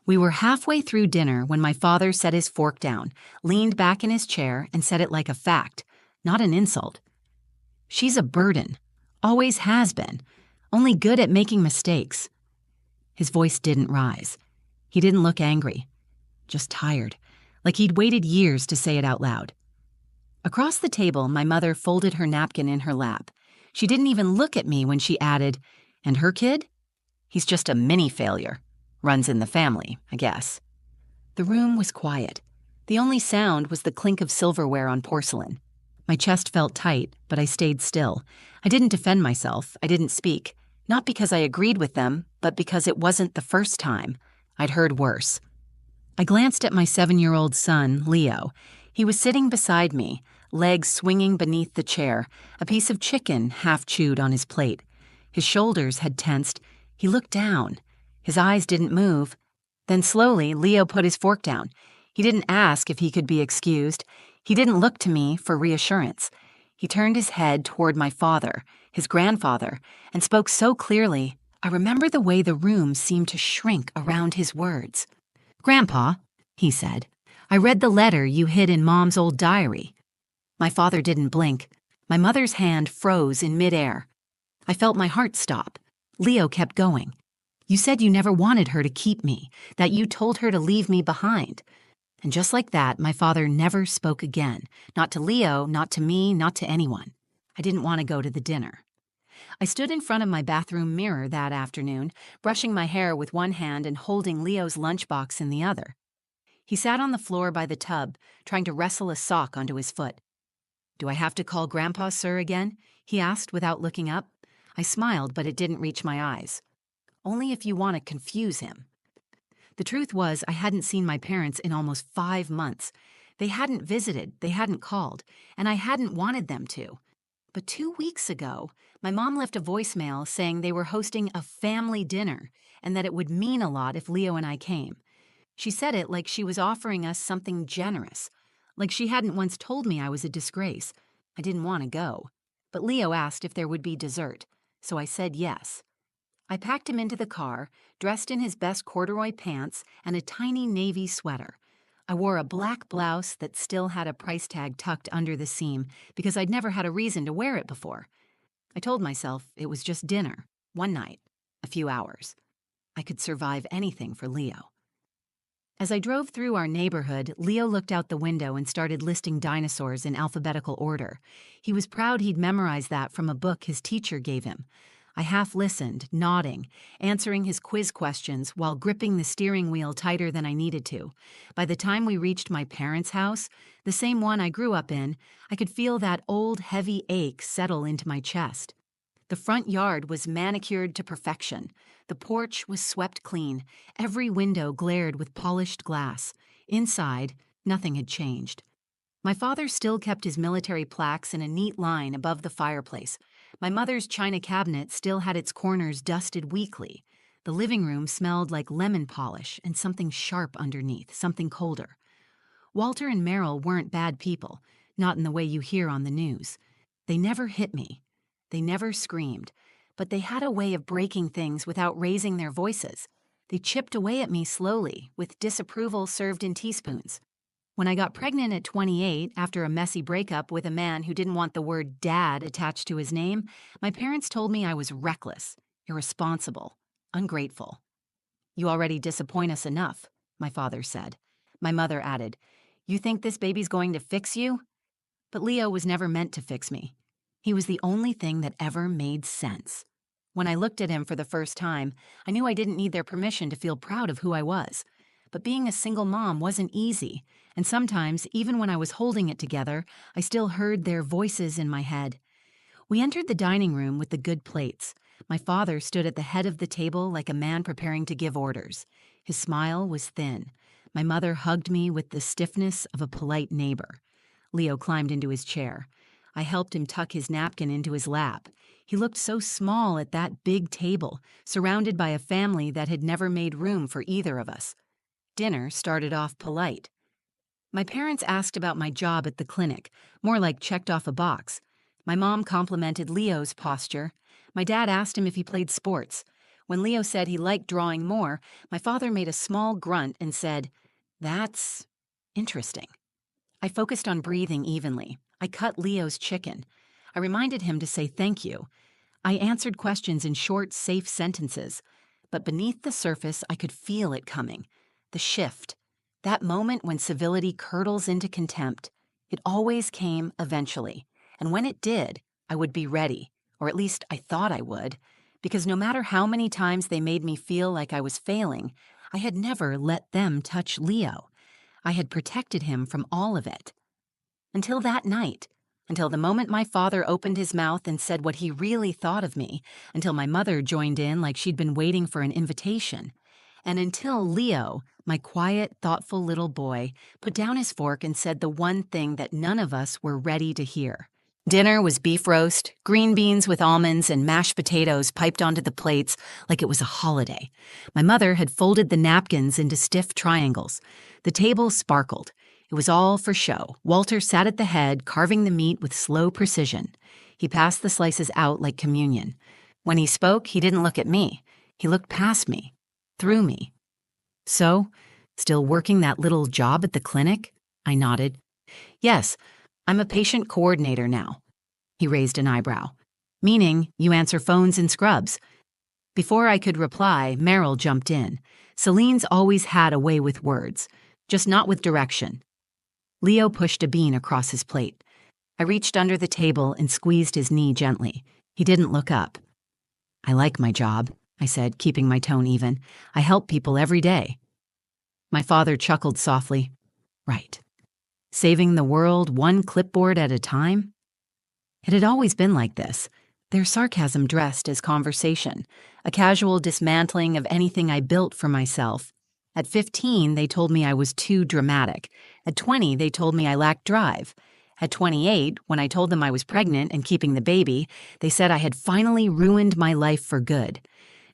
We were halfway through dinner when my father set his fork down, leaned back in his chair, and said it like a fact, not an insult. "She's a burden. Always has been. Only good at making mistakes." His voice didn't rise. He didn't look angry. Just tired, like he'd waited years to say it out loud. Across the table, my mother folded her napkin in her lap. She didn't even look at me when she added, "And her kid? He's just a mini failure. Runs in the family, I guess." The room was quiet. The only sound was the clink of silverware on porcelain. My chest felt tight, but I stayed still. I didn't defend myself. I didn't speak. Not because I agreed with them, but because it wasn't the first time. I'd heard worse. I glanced at my 7-year-old son, Leo. He was sitting beside me, legs swinging beneath the chair, a piece of chicken half chewed on his plate. His shoulders had tensed. He looked down. His eyes didn't move. Then slowly, Leo put his fork down. He didn't ask if he could be excused. He didn't look to me for reassurance. He turned his head toward my father, his grandfather, and spoke so clearly, I remember the way the room seemed to shrink around his words. "Grandpa," he said, "I read the letter you hid in Mom's old diary." My father didn't blink. My mother's hand froze in midair. I felt my heart stop. Leo kept going. "You said you never wanted her to keep me, that you told her to leave me behind." And just like that, my father never spoke again. Not to Leo, not to me, not to anyone. I didn't want to go to the dinner. I stood in front of my bathroom mirror that afternoon, brushing my hair with one hand and holding Leo's lunchbox in the other. He sat on the floor by the tub, trying to wrestle a sock onto his foot. "Do I have to call Grandpa, sir, again?" he asked without looking up. I smiled, but it didn't reach my eyes. "Only if you want to confuse him." The truth was, I hadn't seen my parents in almost 5 months. They hadn't visited, they hadn't called, and I hadn't wanted them to. But 2 weeks ago, my mom left a voicemail saying they were hosting a family dinner and that it would mean a lot if Leo and I came. She said it like she was offering us something generous, like she hadn't once told me I was a disgrace. I didn't want to go, but Leo asked if there would be dessert, so I said yes. I packed him into the car, dressed in his best corduroy pants and a tiny navy sweater. I wore a black blouse that still had a price tag tucked under the seam because I'd never had a reason to wear it before. I told myself it was just dinner, one night, a few hours. I could survive anything for Leo. As I drove through our neighborhood, Leo looked out the window and started listing dinosaurs in alphabetical order. He was proud he'd memorized that from a book his teacher gave him. I half listened, nodding, answering his quiz questions while gripping the steering wheel tighter than I needed to. By the time we reached my parents' house, the same one I grew up in, I could feel that old heavy ache settle into my chest. The front yard was manicured to perfection. The porch was swept clean. Every window glared with polished glass. Inside, nothing had changed. My father still kept his military plaques in a neat line above the fireplace. My mother's china cabinet still had its corners dusted weekly. The living room smelled like lemon polish and something sharp underneath, something colder. Walter and Meryl weren't bad people, not in the way you hear on the news. They never hit me. They never screamed. But they had a way of breaking things without raising their voices. They chipped away at me slowly, with disapproval served in teaspoons. When I got pregnant at 28 after a messy breakup with a man who didn't want the word dad attached to his name, my parents told me I was reckless, irresponsible, ungrateful. "You already disappoint us enough," my father said. My mother added, "You think this baby's going to fix you?" But Leo was never meant to fix me. He was the only thing that ever made sense. When I looked at him for the first time, I knew I didn't need their permission to feel proud of who I was. But being a single mom wasn't easy, and sometimes, even when I was holding it together, I still heard their voices in my head. We entered the dining room with the good plates. My father stood at the head of the table like a man preparing to give orders. His smile was thin. My mother hugged me with the stiffness of a polite neighbor. Leo climbed into his chair. I helped him tuck his napkin into his lap. He looked so small at that big table, surrounded by a family that had never made room for either of us. Dinner started off polite. My parents asked about my job at the clinic, more like checked off a box. My mom complimented Leo's posture. My dad asked him if he played sports. When Leo said he liked drawing more, my father made a small grunt and said, "That's interesting." I focused on breathing evenly. I cut Leo's chicken. I reminded him to say thank you. I answered questions in short, safe sentences. But beneath the surface, I could feel it coming. The shift. That moment when civility curdles into contempt. It always came eventually. And when it did, I would be ready. Or at least I thought I would. Because no matter how many times they made me feel like I was failing, I had never let them touch Leo. I had protected him from all of it. Until that night. Until the moment my father opened his mouth and said what he really thought of me. Until my mother joined in like she'd been waiting for an invitation. And until Leo, my quiet, thoughtful little boy, put down his fork and said the one thing that none of us were ready to hear. Dinner was beef roast, green beans with almonds, and mashed potatoes piped onto the plates like it was a holiday. My mother had folded the napkins into stiff triangles. The table sparkled. It was all for show. Walter sat at the head, carving the meat with slow precision. He passed the slices out like communion. When he spoke, he didn't look at me. He looked past me, through me. "So, still working that little job at the clinic?" I nodded. "Yes, I'm a patient coordinator now." He raised an eyebrow. "Meaning you answer phones in scrubs." Before I could reply, Meryl jumped in. Celine's always had a way with words, just not with direction. Leo pushed a bean across his plate. I reached under the table and squeezed his knee gently. He didn't look up. "I like my job," I said, keeping my tone even. "I help people every day." My father chuckled softly. "Right. Saving the world one clipboard at a time?" It had always been like this, their sarcasm dressed as conversation, a casual dismantling of anything I built for myself. At 15, they told me I was too dramatic. At 20, they told me I lacked drive. At 28, when I told them I was pregnant and keeping the baby, they said I had finally ruined my life for good.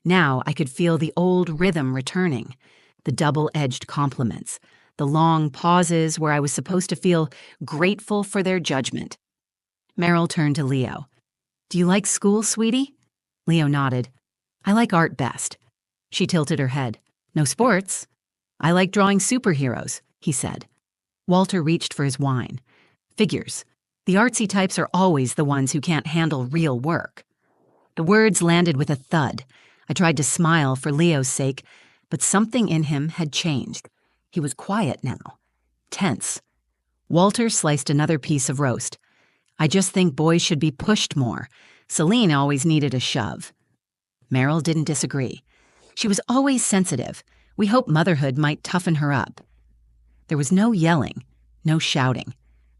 Now I could feel the old rhythm returning, the double-edged compliments, the long pauses where I was supposed to feel grateful for their judgment. Meryl turned to Leo. "Do you like school, sweetie?" Leo nodded. "I like art best." She tilted her head. "No sports?" "I like drawing superheroes," he said. Walter reached for his wine. "Figures. The artsy types are always the ones who can't handle real work." The words landed with a thud. I tried to smile for Leo's sake, but something in him had changed. He was quiet now, tense. Walter sliced another piece of roast. "I just think boys should be pushed more. Celine always needed a shove." Meryl didn't disagree. She was always sensitive. We hoped motherhood might toughen her up. There was no yelling, no shouting,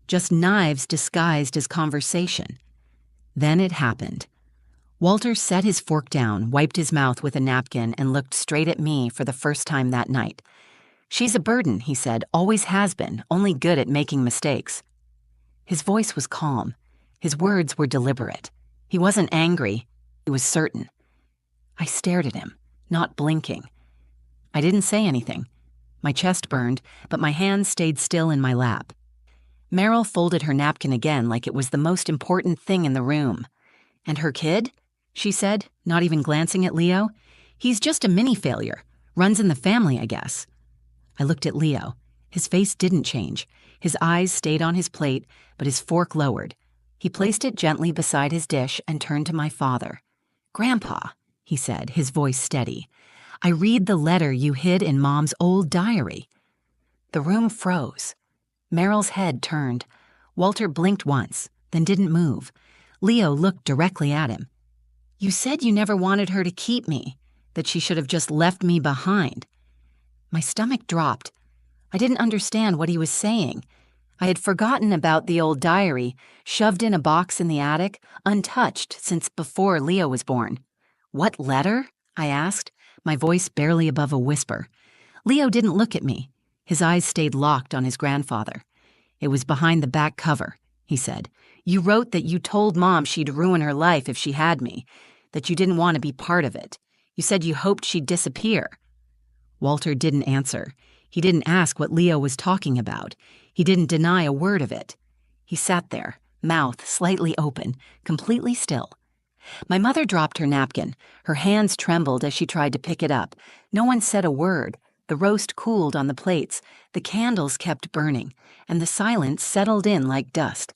just knives disguised as conversation. Then it happened. Walter set his fork down, wiped his mouth with a napkin, and looked straight at me for the first time that night. "She's a burden," he said, "always has been, only good at making mistakes." His voice was calm. His words were deliberate. He wasn't angry. He was certain. I stared at him, not blinking. I didn't say anything. My chest burned, but my hands stayed still in my lap. Meryl folded her napkin again like it was the most important thing in the room. "And her kid?" she said, not even glancing at Leo. "He's just a mini-failure. Runs in the family, I guess." I looked at Leo. His face didn't change. His eyes stayed on his plate, but his fork lowered. He placed it gently beside his dish and turned to my father. "Grandpa," he said, his voice steady, "I read the letter you hid in Mom's old diary." The room froze. Meryl's head turned. Walter blinked once, then didn't move. Leo looked directly at him. "You said you never wanted her to keep me, that she should have just left me behind." My stomach dropped. I didn't understand what he was saying. I had forgotten about the old diary, shoved in a box in the attic, untouched since before Leo was born. "What letter?" I asked, my voice barely above a whisper. Leo didn't look at me. His eyes stayed locked on his grandfather. "It was behind the back cover," he said. "You wrote that you told Mom she'd ruin her life if she had me, that you didn't want to be part of it. You said you hoped she'd disappear." Walter didn't answer. He didn't ask what Leo was talking about. He didn't deny a word of it. He sat there, mouth slightly open, completely still. My mother dropped her napkin. Her hands trembled as she tried to pick it up. No one said a word. The roast cooled on the plates, the candles kept burning, and the silence settled in like dust.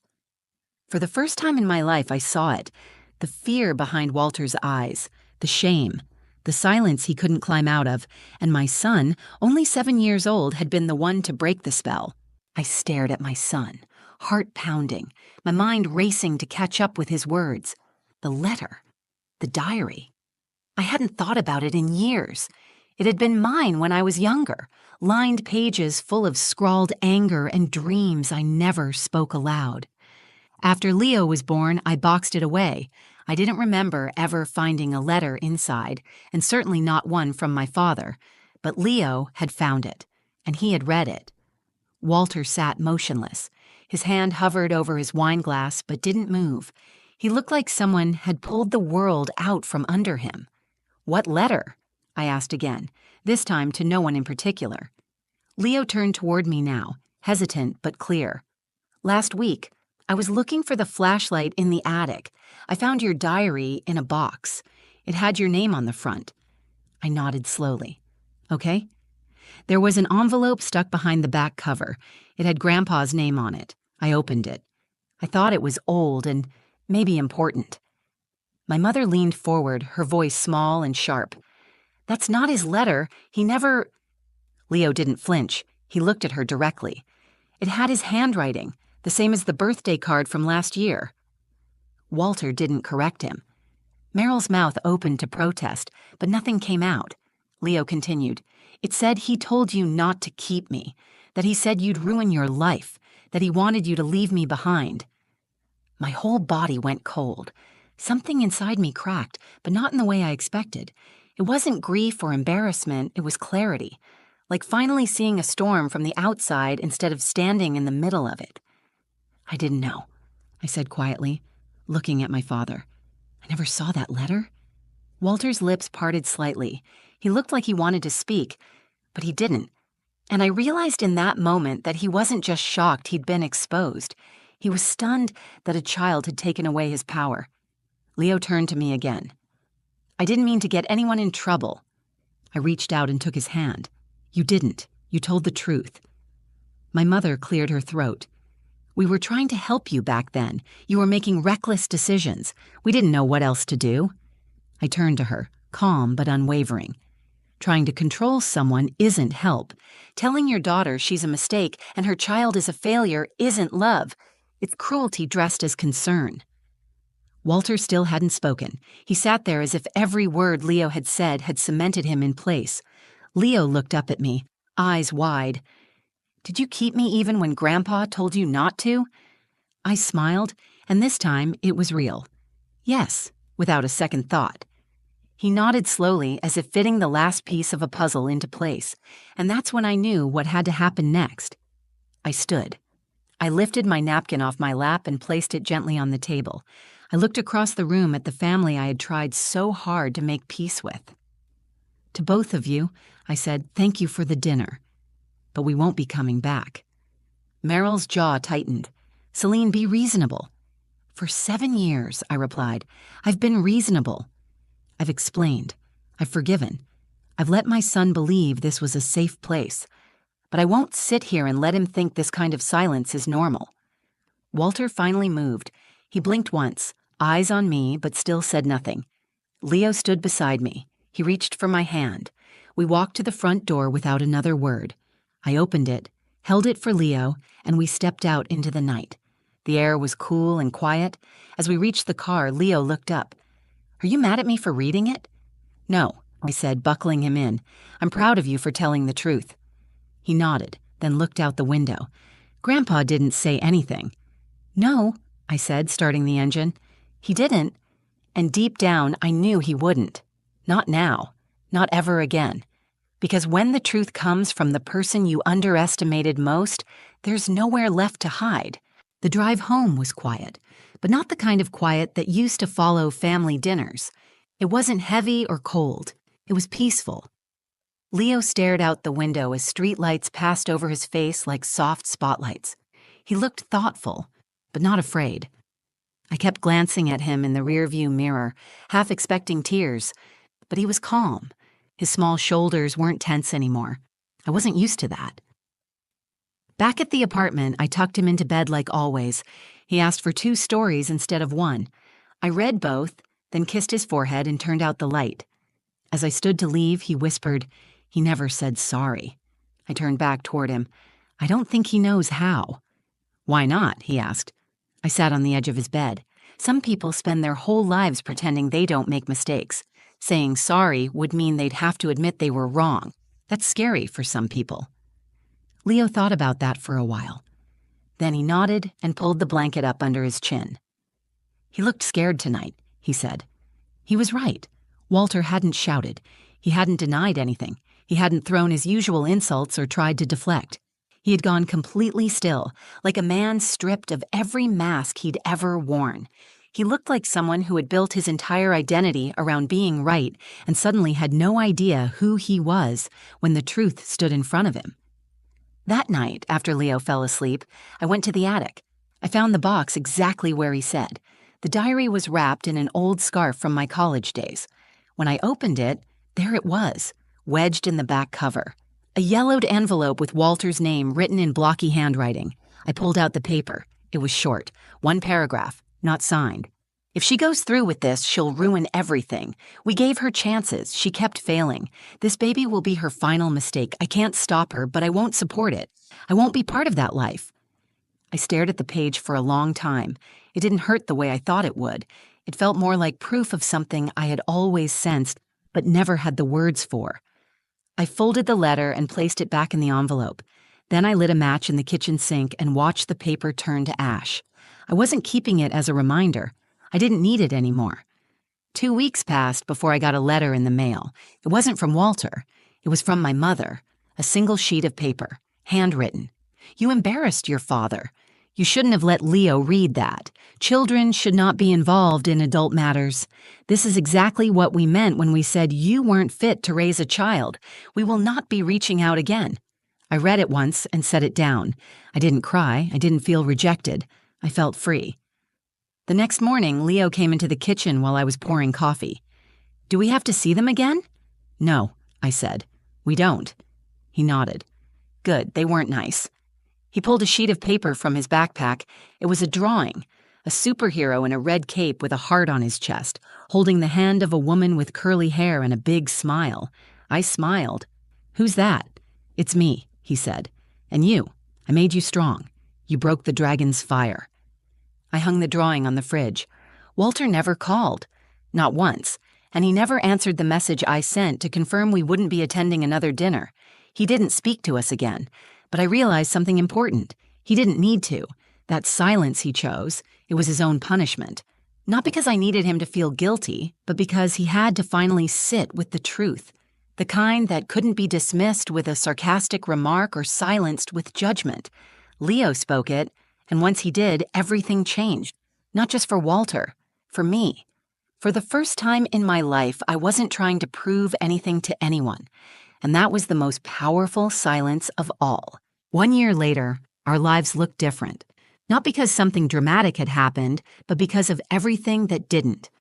For the first time in my life, I saw it. The fear behind Walter's eyes, the shame, the silence he couldn't climb out of, and my son, only 7 years old, had been the one to break the spell. I stared at my son, heart pounding, my mind racing to catch up with his words. The letter, the diary. I hadn't thought about it in years. It had been mine when I was younger, lined pages full of scrawled anger and dreams I never spoke aloud. After Leo was born, I boxed it away. I didn't remember ever finding a letter inside, and certainly not one from my father. But Leo had found it, and he had read it. Walter sat motionless. His hand hovered over his wine glass but didn't move. He looked like someone had pulled the world out from under him. "What letter?" I asked again, this time to no one in particular. Leo turned toward me now, hesitant but clear. "Last week, I was looking for the flashlight in the attic. I found your diary in a box. It had your name on the front." I nodded slowly. "Okay." There was an envelope stuck behind the back cover. It had Grandpa's name on it. I opened it. I thought it was old and maybe important. My mother leaned forward, her voice small and sharp. "That's not his letter. He never—" Leo didn't flinch. He looked at her directly. "It had his handwriting, the same as the birthday card from last year." Walter didn't correct him. Meryl's mouth opened to protest, but nothing came out. Leo continued. "It said he told you not to keep me, that he said you'd ruin your life, that he wanted you to leave me behind." My whole body went cold. Something inside me cracked, but not in the way I expected. It wasn't grief or embarrassment, it was clarity, like finally seeing a storm from the outside instead of standing in the middle of it. "I didn't know," I said quietly, looking at my father. "I never saw that letter." Walter's lips parted slightly. He looked like he wanted to speak, but he didn't. And I realized in that moment that he wasn't just shocked he'd been exposed. He was stunned that a child had taken away his power. Leo turned to me again. "I didn't mean to get anyone in trouble." I reached out and took his hand. "You didn't. You told the truth." My mother cleared her throat. "We were trying to help you back then. You were making reckless decisions. We didn't know what else to do." I turned to her, calm but unwavering. "Trying to control someone isn't help. Telling your daughter she's a mistake and her child is a failure isn't love. It's cruelty dressed as concern." Walter still hadn't spoken. He sat there as if every word Leo had said had cemented him in place. Leo looked up at me, eyes wide. "Did you keep me even when Grandpa told you not to?" I smiled, and this time it was real. "Yes," without a second thought. He nodded slowly as if fitting the last piece of a puzzle into place, and that's when I knew what had to happen next. I stood. I lifted my napkin off my lap and placed it gently on the table. I looked across the room at the family I had tried so hard to make peace with. "To both of you," I said, "thank you for the dinner. But we won't be coming back." Meryl's jaw tightened. "Celine, be reasonable." "For 7 years," I replied, "I've been reasonable. I've explained. I've forgiven. I've let my son believe this was a safe place. But I won't sit here and let him think this kind of silence is normal." Walter finally moved. He blinked once, eyes on me, but still said nothing. Leo stood beside me. He reached for my hand. We walked to the front door without another word. I opened it, held it for Leo, and we stepped out into the night. The air was cool and quiet. As we reached the car, Leo looked up. "Are you mad at me for reading it?" "No," I said, buckling him in. "I'm proud of you for telling the truth." He nodded, then looked out the window. "Grandpa didn't say anything." "No," I said, starting the engine. "He didn't." And deep down, I knew he wouldn't. Not now. Not ever again. Because when the truth comes from the person you underestimated most, there's nowhere left to hide. The drive home was quiet, but not the kind of quiet that used to follow family dinners. It wasn't heavy or cold. It was peaceful. Leo stared out the window as streetlights passed over his face like soft spotlights. He looked thoughtful, but not afraid. I kept glancing at him in the rearview mirror, half expecting tears, but he was calm. His small shoulders weren't tense anymore. I wasn't used to that. Back at the apartment, I tucked him into bed like always. He asked for 2 stories instead of 1. I read both, then kissed his forehead and turned out the light. As I stood to leave, he whispered, "He never said sorry." I turned back toward him. "I don't think he knows how." "Why not?" he asked. I sat on the edge of his bed. Some people spend their whole lives pretending they don't make mistakes. Saying sorry would mean they'd have to admit they were wrong. That's scary for some people. Leo thought about that for a while. Then he nodded and pulled the blanket up under his chin. "He looked scared tonight," he said. He was right. Walter hadn't shouted. He hadn't denied anything. He hadn't thrown his usual insults or tried to deflect. He had gone completely still, like a man stripped of every mask he'd ever worn. He looked like someone who had built his entire identity around being right and suddenly had no idea who he was when the truth stood in front of him. That night, after Leo fell asleep, I went to the attic. I found the box exactly where he said. The diary was wrapped in an old scarf from my college days. When I opened it, there it was, wedged in the back cover. A yellowed envelope with Walter's name written in blocky handwriting. I pulled out the paper. It was short, 1 paragraph, not signed. "If she goes through with this, she'll ruin everything. We gave her chances. She kept failing. This baby will be her final mistake. I can't stop her, but I won't support it. I won't be part of that life." I stared at the page for a long time. It didn't hurt the way I thought it would. It felt more like proof of something I had always sensed, but never had the words for. I folded the letter and placed it back in the envelope. Then I lit a match in the kitchen sink and watched the paper turn to ash. I wasn't keeping it as a reminder. I didn't need it anymore. 2 weeks passed before I got a letter in the mail. It wasn't from Walter. It was from my mother. A single sheet of paper, handwritten. "You embarrassed your father. You shouldn't have let Leo read that. Children should not be involved in adult matters. This is exactly what we meant when we said you weren't fit to raise a child. We will not be reaching out again." I read it once and set it down. I didn't cry. I didn't feel rejected. I felt free. The next morning, Leo came into the kitchen while I was pouring coffee. "Do we have to see them again?" "No," I said. "We don't." He nodded. "Good, they weren't nice." He pulled a sheet of paper from his backpack. It was a drawing, a superhero in a red cape with a heart on his chest, holding the hand of a woman with curly hair and a big smile. I smiled. "Who's that?" "It's me," he said. "And you. I made you strong. You broke the dragon's fire." I hung the drawing on the fridge. Walter never called. Not once. And he never answered the message I sent to confirm we wouldn't be attending another dinner. He didn't speak to us again. But I realized something important. He didn't need to. That silence he chose, it was his own punishment. Not because I needed him to feel guilty, but because he had to finally sit with the truth. The kind that couldn't be dismissed with a sarcastic remark or silenced with judgment. Leo spoke it, and once he did, everything changed. Not just for Walter, for me. For the first time in my life, I wasn't trying to prove anything to anyone. And that was the most powerful silence of all. 1 year later, our lives looked different. Not because something dramatic had happened, but because of everything that didn't.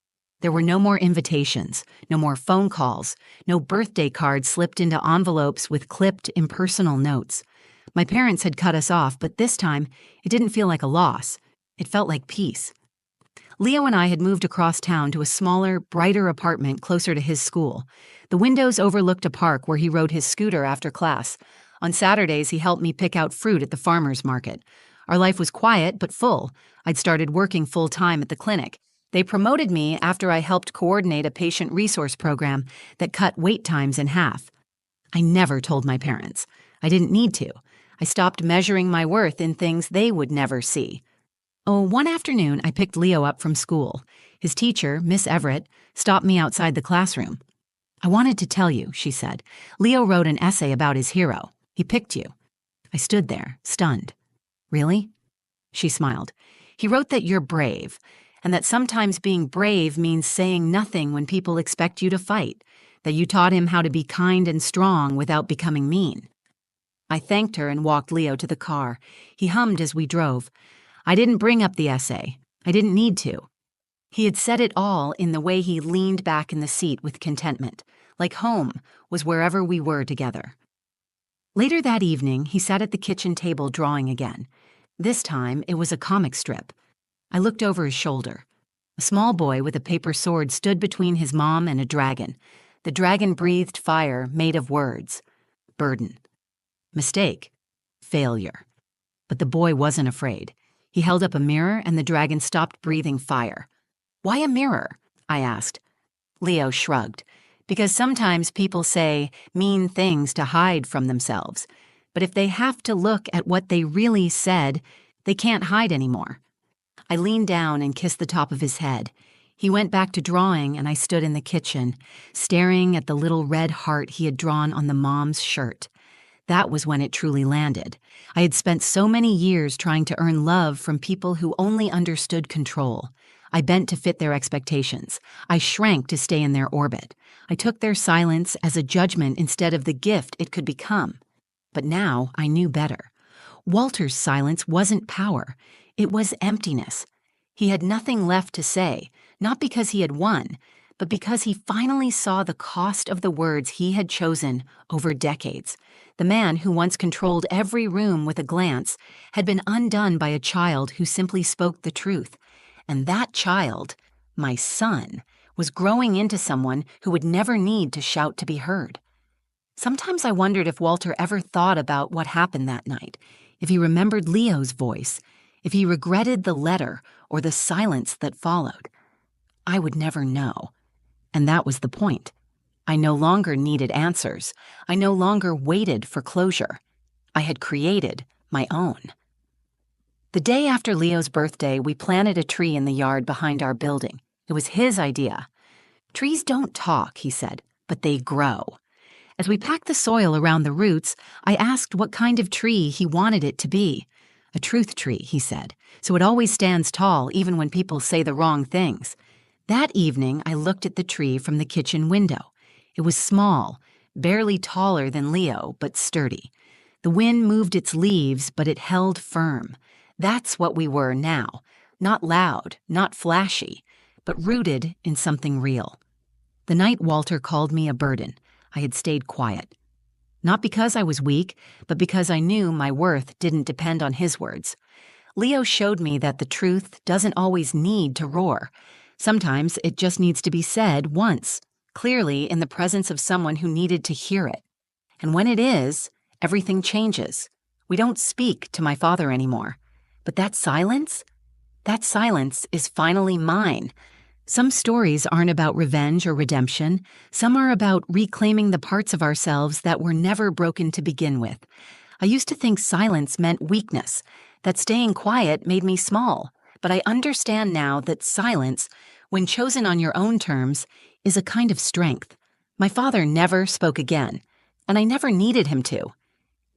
There were no more invitations, no more phone calls, no birthday cards slipped into envelopes with clipped, impersonal notes. My parents had cut us off, but this time, it didn't feel like a loss. It felt like peace. Leo and I had moved across town to a smaller, brighter apartment closer to his school. The windows overlooked a park where he rode his scooter after class. On Saturdays, he helped me pick out fruit at the farmer's market. Our life was quiet but full. I'd started working full-time at the clinic. They promoted me after I helped coordinate a patient resource program that cut wait times in half. I never told my parents. I didn't need to. I stopped measuring my worth in things they would never see. Oh, one afternoon, I picked Leo up from school. His teacher, Miss Everett, stopped me outside the classroom. "I wanted to tell you," she said. "Leo wrote an essay about his hero. He picked you." I stood there, stunned. "Really?" She smiled. "He wrote that you're brave, and that sometimes being brave means saying nothing when people expect you to fight, that you taught him how to be kind and strong without becoming mean." I thanked her and walked Leo to the car. He hummed as we drove. "I didn't bring up the essay. I didn't need to. He had said it all in the way he leaned back in the seat with contentment, like home was wherever we were together. Later that evening, he sat at the kitchen table drawing again. This time, it was a comic strip. I looked over his shoulder. A small boy with a paper sword stood between his mom and a dragon. The dragon breathed fire made of words. Burden. Mistake. Failure. But the boy wasn't afraid. He held up a mirror and the dragon stopped breathing fire. Why a mirror? I asked. Leo shrugged. Because sometimes people say mean things to hide from themselves. But if they have to look at what they really said, they can't hide anymore. I leaned down and kissed the top of his head. He went back to drawing and I stood in the kitchen, staring at the little red heart he had drawn on the mom's shirt. That was when it truly landed. I had spent so many years trying to earn love from people who only understood control. I bent to fit their expectations. I shrank to stay in their orbit. I took their silence as a judgment instead of the gift it could become. But now I knew better. Walter's silence wasn't power. It was emptiness. He had nothing left to say, not because he had won, but because he finally saw the cost of the words he had chosen over decades. The man who once controlled every room with a glance had been undone by a child who simply spoke the truth. And that child, my son, was growing into someone who would never need to shout to be heard. Sometimes I wondered if Walter ever thought about what happened that night, if he remembered Leo's voice, if he regretted the letter or the silence that followed. I would never know. And that was the point. I no longer needed answers. I no longer waited for closure. I had created my own. The day after Leo's birthday, we planted a tree in the yard behind our building. It was his idea. Trees don't talk, he said, but they grow. As we packed the soil around the roots, I asked what kind of tree he wanted it to be. A truth tree, he said, so it always stands tall even when people say the wrong things. That evening, I looked at the tree from the kitchen window. It was small, barely taller than Leo, but sturdy. The wind moved its leaves, but it held firm. That's what we were now. Not loud, not flashy, but rooted in something real. The night Walter called me a burden, I had stayed quiet. Not because I was weak, but because I knew my worth didn't depend on his words. Leo showed me that the truth doesn't always need to roar. Sometimes it just needs to be said once, clearly in the presence of someone who needed to hear it. And when it is, everything changes. We don't speak to my father anymore. But that silence is finally mine. Some stories aren't about revenge or redemption. Some are about reclaiming the parts of ourselves that were never broken to begin with. I used to think silence meant weakness, that staying quiet made me small. But I understand now that silence, when chosen on your own terms, is a kind of strength. My father never spoke again, and I never needed him to.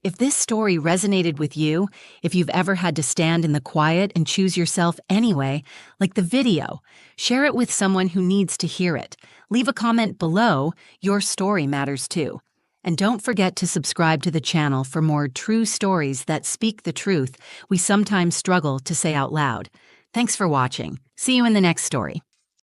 If this story resonated with you, if you've ever had to stand in the quiet and choose yourself anyway, like the video, share it with someone who needs to hear it. Leave a comment below. Your story matters too. And don't forget to subscribe to the channel for more true stories that speak the truth we sometimes struggle to say out loud. Thanks for watching. See you in the next story.